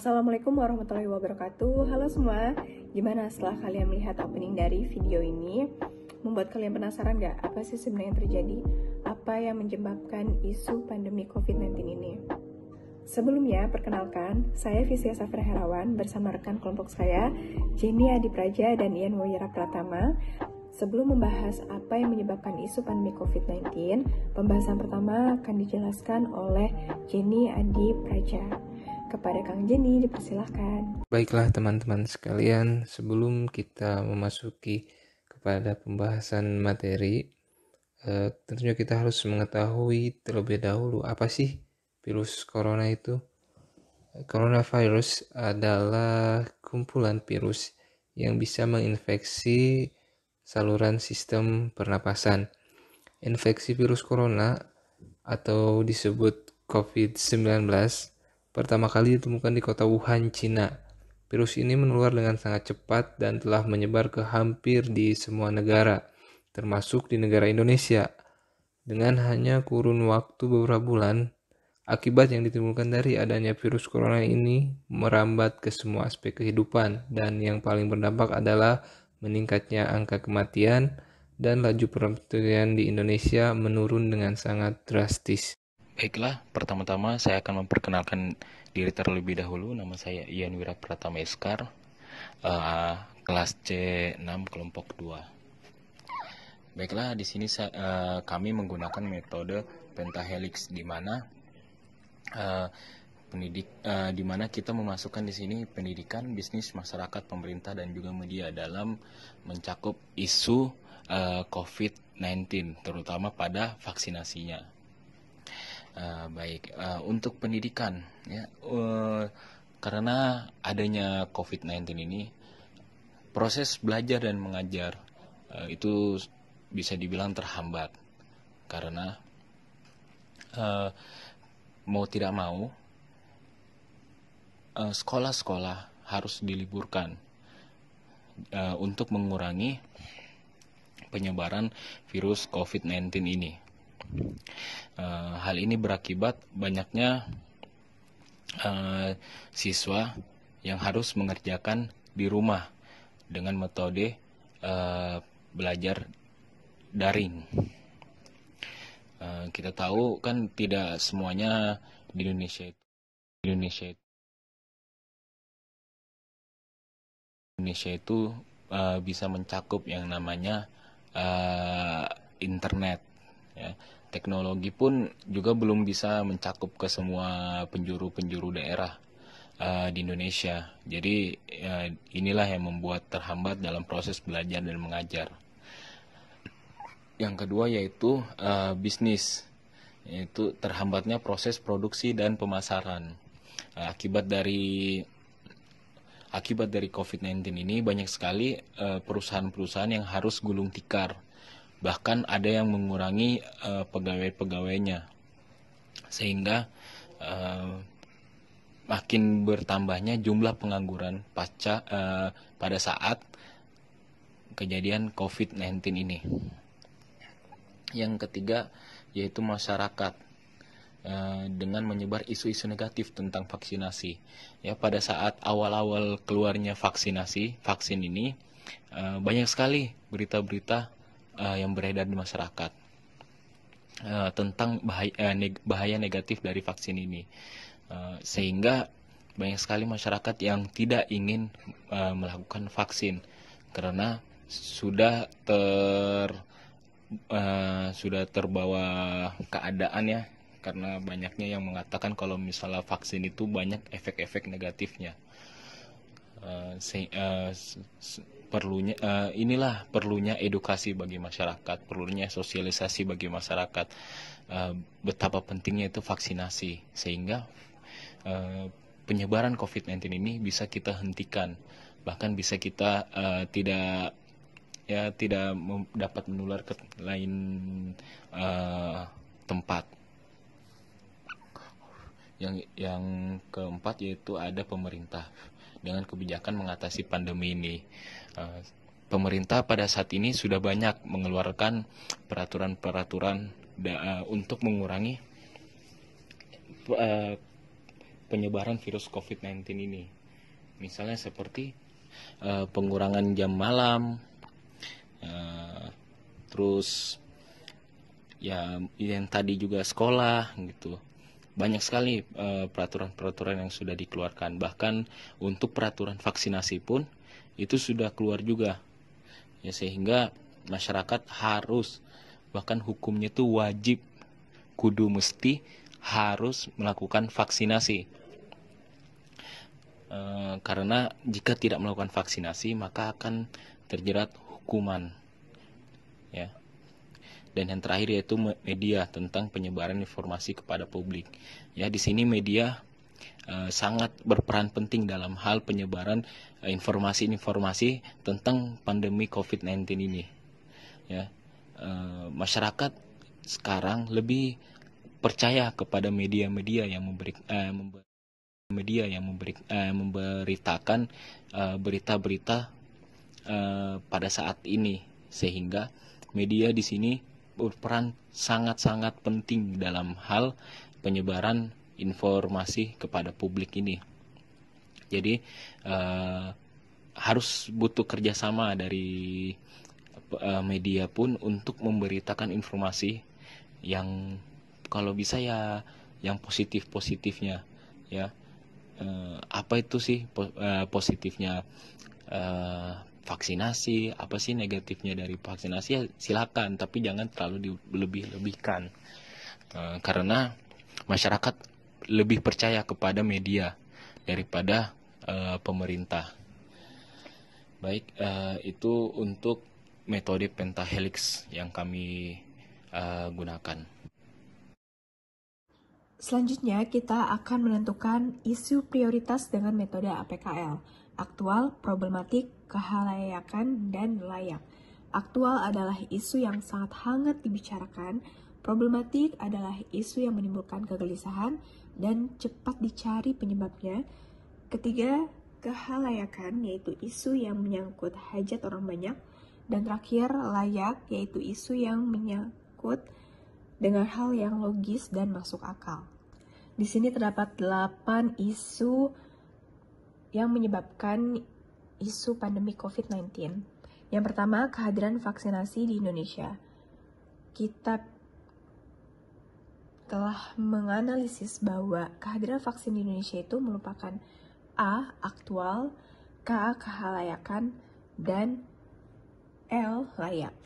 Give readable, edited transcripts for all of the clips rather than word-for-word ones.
Assalamualaikum warahmatullahi wabarakatuh. Halo semua, gimana setelah kalian melihat opening dari video ini? Membuat kalian penasaran gak apa sih sebenarnya yang terjadi? Apa yang menyebabkan isu pandemi COVID-19 ini? Sebelumnya, perkenalkan, saya Fisia Safra Herawan bersama rekan kelompok saya, Jenny Adi Praja dan Ian Wira Pratama. Sebelum membahas apa yang menyebabkan isu pandemi COVID-19, pembahasan pertama akan dijelaskan oleh Jenny Adi Praja. Kepada Kang Jenny, dipersilahkan. Baiklah teman-teman sekalian, sebelum kita memasuki kepada pembahasan materi, tentunya kita harus mengetahui terlebih dahulu apa sih virus corona itu. Coronavirus adalah kumpulan virus yang bisa menginfeksi saluran sistem pernapasan. Infeksi virus corona atau disebut COVID-19 pertama kali ditemukan di kota Wuhan, Cina. Virus ini menular dengan sangat cepat dan telah menyebar ke hampir di semua negara, termasuk di negara Indonesia. Dengan hanya kurun waktu beberapa bulan, akibat yang ditimbulkan dari adanya virus corona ini merambat ke semua aspek kehidupan, dan yang paling berdampak adalah meningkatnya angka kematian dan laju perempuan di Indonesia menurun dengan sangat drastis. Baiklah, pertama-tama saya akan memperkenalkan diri terlebih dahulu. Nama saya Ian Wira Pratama Eskar, kelas C6 kelompok 2. Baiklah, di sini kami menggunakan metode pentahelix di mana di mana kita memasukkan di sini pendidikan, bisnis, masyarakat, pemerintah dan juga media dalam mencakup isu COVID-19, terutama pada vaksinasinya. Untuk pendidikan, ya, karena adanya COVID-19 ini, proses belajar dan mengajar itu bisa dibilang terhambat karena mau tidak mau sekolah-sekolah harus diliburkan untuk mengurangi penyebaran virus COVID-19 ini. Hal ini berakibat banyaknya siswa yang harus mengerjakan di rumah dengan metode belajar daring. Kita tahu kan tidak semuanya di Indonesia itu bisa mencakup yang namanya internet. Ya. Teknologi pun juga belum bisa mencakup ke semua penjuru-penjuru daerah di Indonesia. Jadi inilah yang membuat terhambat dalam proses belajar dan mengajar. Yang kedua yaitu bisnis, yaitu terhambatnya proses produksi dan pemasaran. Akibat dari COVID-19 ini banyak sekali perusahaan-perusahaan yang harus gulung tikar. Bahkan ada yang mengurangi pegawai-pegawainya, sehingga makin bertambahnya jumlah pengangguran pada saat kejadian COVID-19 ini. Yang ketiga yaitu masyarakat dengan menyebar isu-isu negatif tentang vaksinasi. Ya, pada saat awal-awal keluarnya vaksin ini banyak sekali berita-berita yang beredar di masyarakat tentang bahaya negatif dari vaksin ini, sehingga banyak sekali masyarakat yang tidak ingin melakukan vaksin karena sudah terbawa keadaan, ya, karena banyaknya yang mengatakan kalau misalnya vaksin itu banyak efek-efek negatifnya. Perlunya edukasi bagi masyarakat, perlunya sosialisasi bagi masyarakat, betapa pentingnya itu vaksinasi, sehingga penyebaran COVID-19 ini bisa kita hentikan, bahkan bisa kita tidak dapat menular ke lain tempat. Yang keempat yaitu ada pemerintah dengan kebijakan mengatasi pandemi ini. Pemerintah pada saat ini sudah banyak mengeluarkan peraturan-peraturan untuk mengurangi penyebaran virus COVID-19 ini. Misalnya seperti pengurangan jam malam, terus ya yang tadi juga sekolah gitu. Banyak sekali peraturan-peraturan yang sudah dikeluarkan. Bahkan untuk peraturan vaksinasi pun itu sudah keluar juga. Ya, sehingga masyarakat harus, bahkan hukumnya itu wajib, kudu mesti harus melakukan vaksinasi. Karena jika tidak melakukan vaksinasi maka akan terjerat hukuman. Ya. Dan yang terakhir yaitu media, tentang penyebaran informasi kepada publik. Ya, di sini media sangat berperan penting dalam hal penyebaran informasi-informasi tentang pandemi COVID-19 ini. Ya, masyarakat sekarang lebih percaya kepada media-media yang memberitakan berita-berita pada saat ini, sehingga media di sini berperan sangat-sangat penting dalam hal penyebaran informasi kepada publik ini. Jadi harus butuh kerjasama dari media pun untuk memberitakan informasi yang kalau bisa ya yang positif-positifnya, ya. Apa itu sih positifnya vaksinasi, apa sih negatifnya dari vaksinasi, ya silakan, tapi jangan terlalu dilebih-lebihkan, karena masyarakat lebih percaya kepada media daripada pemerintah. Baik, itu untuk metode pentahelix yang kami gunakan. Selanjutnya, kita akan menentukan isu prioritas dengan metode APKL. Aktual, problematik, kehalayakan, dan layak. Aktual adalah isu yang sangat hangat dibicarakan, problematik adalah isu yang menimbulkan kegelisahan dan cepat dicari penyebabnya. Ketiga, kehalayakan, yaitu isu yang menyangkut hajat orang banyak. Dan terakhir, layak, yaitu isu yang menyangkut dengan hal yang logis dan masuk akal. Di sini terdapat 8 isu yang menyebabkan isu pandemi COVID-19. Yang pertama, kehadiran vaksinasi di Indonesia. Kita telah menganalisis bahwa kehadiran vaksin di Indonesia itu merupakan A. Aktual, K. Kehalayakan, dan L. Layak.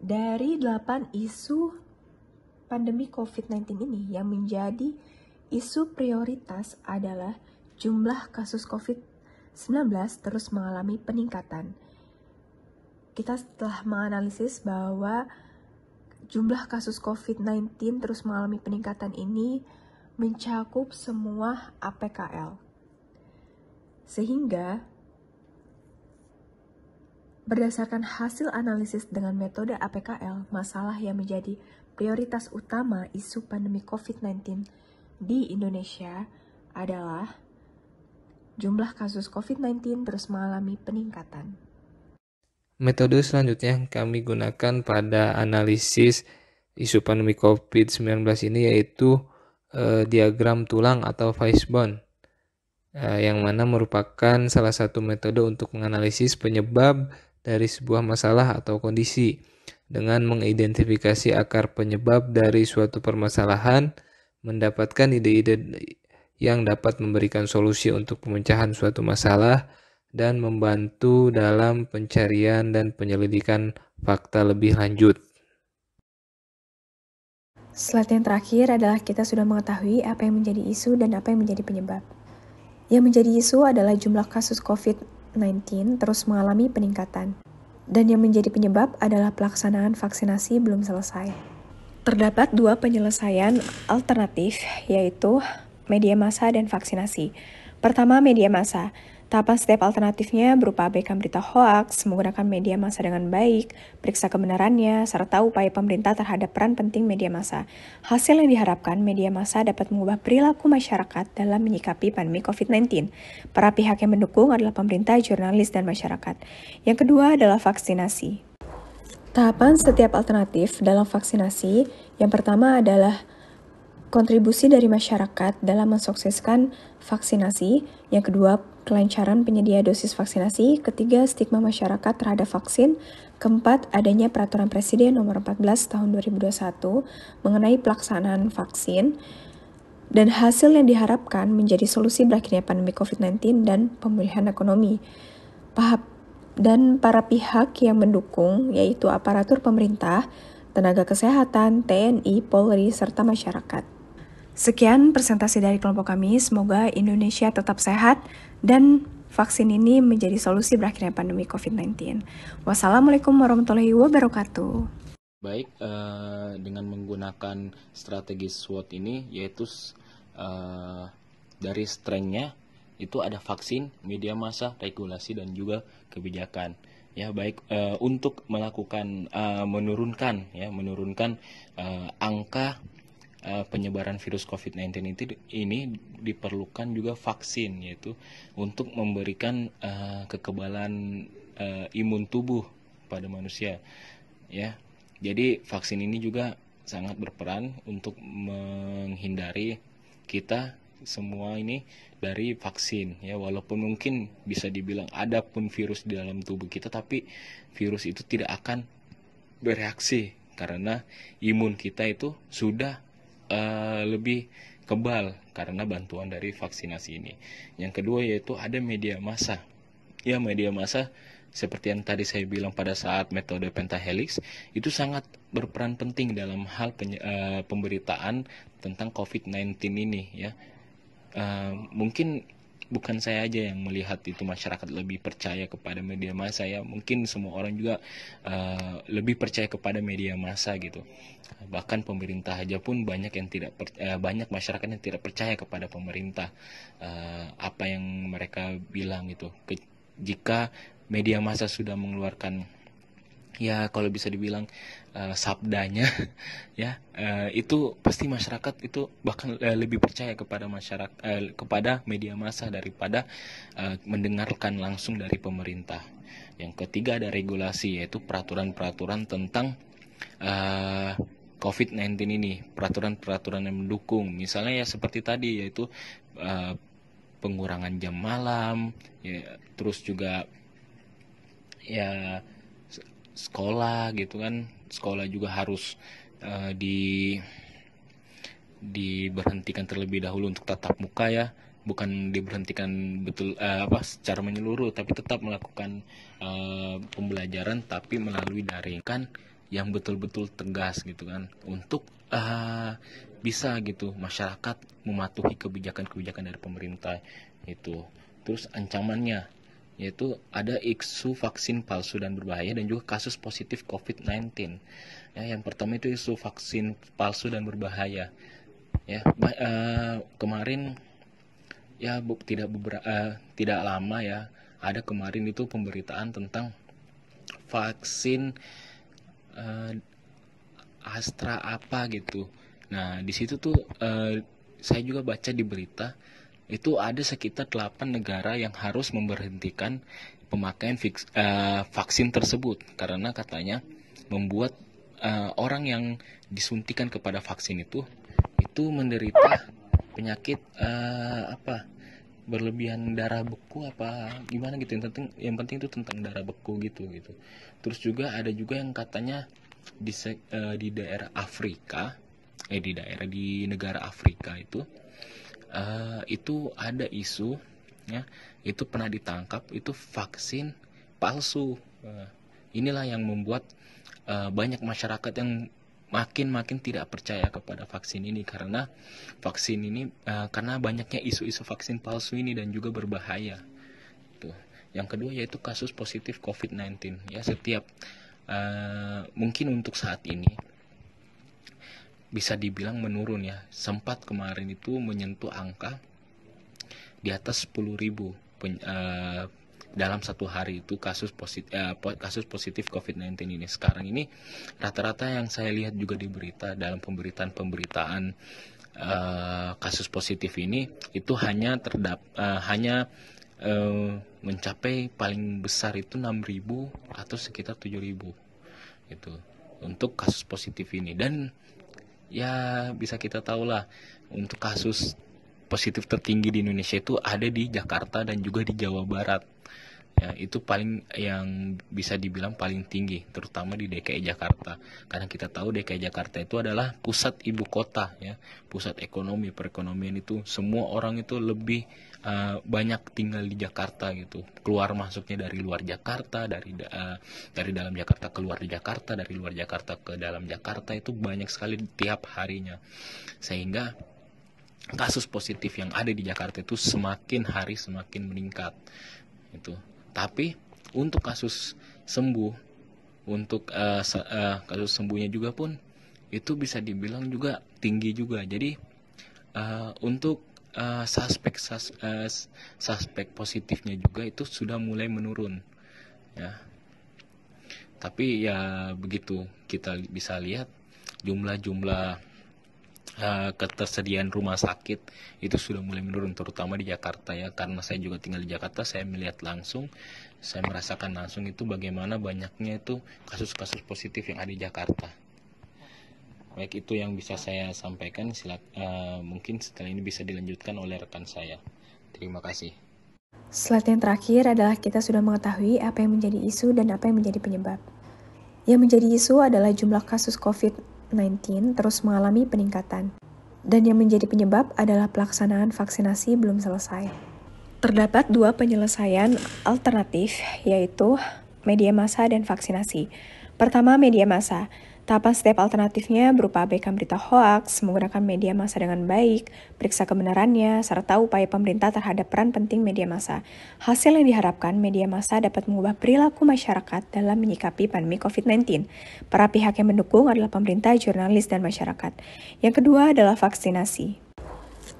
Dari 8 isu pandemi COVID-19 ini, yang menjadi isu prioritas adalah jumlah kasus COVID-19 terus mengalami peningkatan. Kita telah menganalisis bahwa jumlah kasus COVID-19 terus mengalami peningkatan ini mencakup semua APKL. Sehingga berdasarkan hasil analisis dengan metode APKL, masalah yang menjadi prioritas utama isu pandemi COVID-19 di Indonesia adalah jumlah kasus COVID-19 terus mengalami peningkatan. Metode selanjutnya yang kami gunakan pada analisis isu pandemi COVID-19 ini yaitu diagram tulang atau Fishbone, yang mana merupakan salah satu metode untuk menganalisis penyebab dari sebuah masalah atau kondisi dengan mengidentifikasi akar penyebab dari suatu permasalahan, mendapatkan ide-ide yang dapat memberikan solusi untuk pemecahan suatu masalah, dan membantu dalam pencarian dan penyelidikan fakta lebih lanjut. Slide yang terakhir adalah kita sudah mengetahui apa yang menjadi isu dan apa yang menjadi penyebab. Yang menjadi isu adalah jumlah kasus COVID-19 terus mengalami peningkatan. Dan yang menjadi penyebab adalah pelaksanaan vaksinasi belum selesai. Terdapat 2 penyelesaian alternatif, yaitu media massa dan vaksinasi. Pertama, media massa. Tahapan setiap alternatifnya berupa abaikan berita hoaks, menggunakan media massa dengan baik, periksa kebenarannya, serta upaya pemerintah terhadap peran penting media massa. Hasil yang diharapkan, media massa dapat mengubah perilaku masyarakat dalam menyikapi pandemi COVID-19. Para pihak yang mendukung adalah pemerintah, jurnalis, dan masyarakat. Yang kedua adalah vaksinasi. Tahapan setiap alternatif dalam vaksinasi, yang pertama adalah kontribusi dari masyarakat dalam mensukseskan vaksinasi. Yang kedua, kelancaran penyedia dosis vaksinasi. Ketiga, stigma masyarakat terhadap vaksin. Keempat, adanya peraturan Presiden nomor 14 tahun 2021 mengenai pelaksanaan vaksin. Dan hasil yang diharapkan menjadi solusi berakhirnya pandemi COVID-19 dan pemulihan ekonomi. Dan para pihak yang mendukung, yaitu aparatur pemerintah, tenaga kesehatan, TNI, Polri, serta masyarakat. Sekian presentasi dari kelompok kami. Semoga Indonesia tetap sehat dan vaksin ini menjadi solusi berakhirnya pandemi COVID-19. Wassalamualaikum warahmatullahi wabarakatuh. Baik, dengan menggunakan strategi SWOT ini, yaitu dari strength-nya itu ada vaksin, media massa, regulasi, dan juga kebijakan. Ya, baik, untuk melakukan menurunkan angka penyebaran virus COVID-19 ini diperlukan juga vaksin, yaitu untuk memberikan kekebalan imun tubuh pada manusia. Ya, jadi vaksin ini juga sangat berperan untuk menghindari kita semua ini dari vaksin, ya, walaupun mungkin bisa dibilang ada pun virus di dalam tubuh kita, tapi virus itu tidak akan bereaksi karena imun kita itu sudah lebih kebal karena bantuan dari vaksinasi ini. Yang kedua yaitu ada media massa. Ya, media massa seperti yang tadi saya bilang pada saat metode pentahelix itu sangat berperan penting dalam hal pemberitaan tentang COVID-19 ini, ya. Mungkin bukan saya aja yang melihat itu masyarakat lebih percaya kepada media massa, ya. Mungkin semua orang juga lebih percaya kepada media massa gitu. Bahkan pemerintah aja pun banyak masyarakat yang tidak percaya kepada pemerintah, apa yang mereka bilang gitu. Jika media massa sudah mengeluarkan, ya kalau bisa dibilang sabdanya, ya, itu pasti masyarakat itu bahkan lebih percaya kepada kepada media massa daripada mendengarkan langsung dari pemerintah. Yang ketiga ada regulasi, yaitu peraturan-peraturan tentang COVID-19 ini, peraturan-peraturan yang mendukung, misalnya ya seperti tadi, yaitu pengurangan jam malam, ya, terus juga ya sekolah gitu kan, sekolah juga harus diberhentikan terlebih dahulu untuk tatap muka, ya, bukan diberhentikan betul secara menyeluruh, tapi tetap melakukan pembelajaran tapi melalui daring kan, yang betul-betul tegas gitu kan, untuk bisa gitu masyarakat mematuhi kebijakan-kebijakan dari pemerintah itu. Terus ancamannya yaitu ada isu vaksin palsu dan berbahaya dan juga kasus positif COVID-19. Ya, yang pertama itu isu vaksin palsu dan berbahaya. Ya, kemarin ya tidak lama ya, ada kemarin itu pemberitaan tentang vaksin Astra apa gitu. Nah, di situ tuh saya juga baca di berita itu ada sekitar 8 negara yang harus memberhentikan pemakaian vaksin tersebut karena katanya membuat orang yang disuntikan kepada vaksin itu menderita penyakit berlebihan darah beku apa gimana gitu. Yang penting itu tentang darah beku gitu. Terus juga ada juga yang katanya di daerah Afrika, di negara Afrika itu ada isu, ya, itu pernah ditangkap itu vaksin palsu. Inilah yang membuat banyak masyarakat yang makin tidak percaya kepada vaksin ini karena karena banyaknya isu-isu vaksin palsu ini dan juga berbahaya. Tuh. Yang kedua yaitu kasus positif COVID-19, ya, setiap mungkin untuk saat ini bisa dibilang menurun, ya. Sempat kemarin itu menyentuh angka di atas 10.000 dalam satu hari itu kasus positif COVID-19 ini. Sekarang ini rata-rata yang saya lihat juga di berita dalam pemberitaan kasus positif ini itu hanya mencapai paling besar itu 6.000 atau sekitar 7.000 itu untuk kasus positif ini. Dan ya bisa kita tahu lah, untuk kasus positif tertinggi di Indonesia itu ada di Jakarta dan juga di Jawa Barat. Ya, itu paling yang bisa dibilang paling tinggi, terutama di DKI Jakarta. Karena kita tahu DKI Jakarta itu adalah pusat ibu kota, ya, pusat ekonomi, perekonomian itu semua orang itu lebih banyak tinggal di Jakarta gitu. Keluar masuknya dari luar Jakarta, dari dalam Jakarta keluar di Jakarta, dari luar Jakarta ke dalam Jakarta itu banyak sekali tiap harinya. Sehingga kasus positif yang ada di Jakarta itu semakin hari semakin meningkat. Itu. Tapi untuk kasus sembuh, untuk kasus sembuhnya juga pun itu bisa dibilang juga tinggi juga. Jadi untuk suspek positifnya juga itu sudah mulai menurun, ya. Tapi ya begitu kita bisa lihat jumlah ketersediaan rumah sakit itu sudah mulai menurun, terutama di Jakarta, ya. Karena saya juga tinggal di Jakarta, saya melihat langsung, saya merasakan langsung itu bagaimana banyaknya itu kasus-kasus positif yang ada di Jakarta. Baik, itu yang bisa saya sampaikan. Mungkin setelah ini bisa dilanjutkan oleh rekan saya. Terima kasih. Slide yang terakhir adalah kita sudah mengetahui apa yang menjadi isu dan apa yang menjadi penyebab. Yang menjadi isu adalah jumlah kasus COVID-19 terus mengalami peningkatan. Dan yang menjadi penyebab adalah pelaksanaan vaksinasi belum selesai. Terdapat dua penyelesaian alternatif, yaitu media massa dan vaksinasi. Pertama, media massa. Tahapan setiap alternatifnya berupa abaikan berita hoaks, menggunakan media massa dengan baik, periksa kebenarannya, serta upaya pemerintah terhadap peran penting media massa. Hasil yang diharapkan, media massa dapat mengubah perilaku masyarakat dalam menyikapi pandemi COVID-19. Para pihak yang mendukung adalah pemerintah, jurnalis, dan masyarakat. Yang kedua adalah vaksinasi.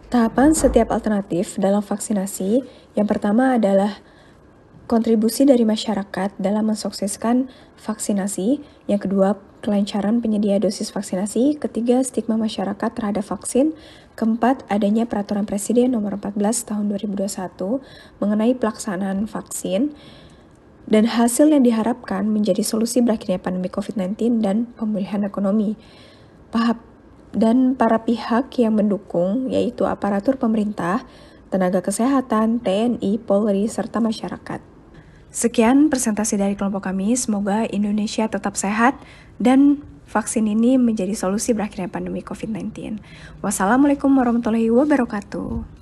Tahapan setiap alternatif dalam vaksinasi, yang pertama adalah kontribusi dari masyarakat dalam mensukseskan vaksinasi. Yang kedua, kelancaran penyedia dosis vaksinasi. Ketiga, stigma masyarakat terhadap vaksin. Keempat, adanya peraturan Presiden nomor 14 tahun 2021 mengenai pelaksanaan vaksin. Dan hasil yang diharapkan menjadi solusi berakhirnya pandemi COVID-19 dan pemulihan ekonomi. Dan para pihak yang mendukung, yaitu aparatur pemerintah, tenaga kesehatan, TNI, Polri, serta masyarakat. Sekian presentasi dari kelompok kami, semoga Indonesia tetap sehat dan vaksin ini menjadi solusi berakhirnya pandemi COVID-19. Wassalamualaikum warahmatullahi wabarakatuh.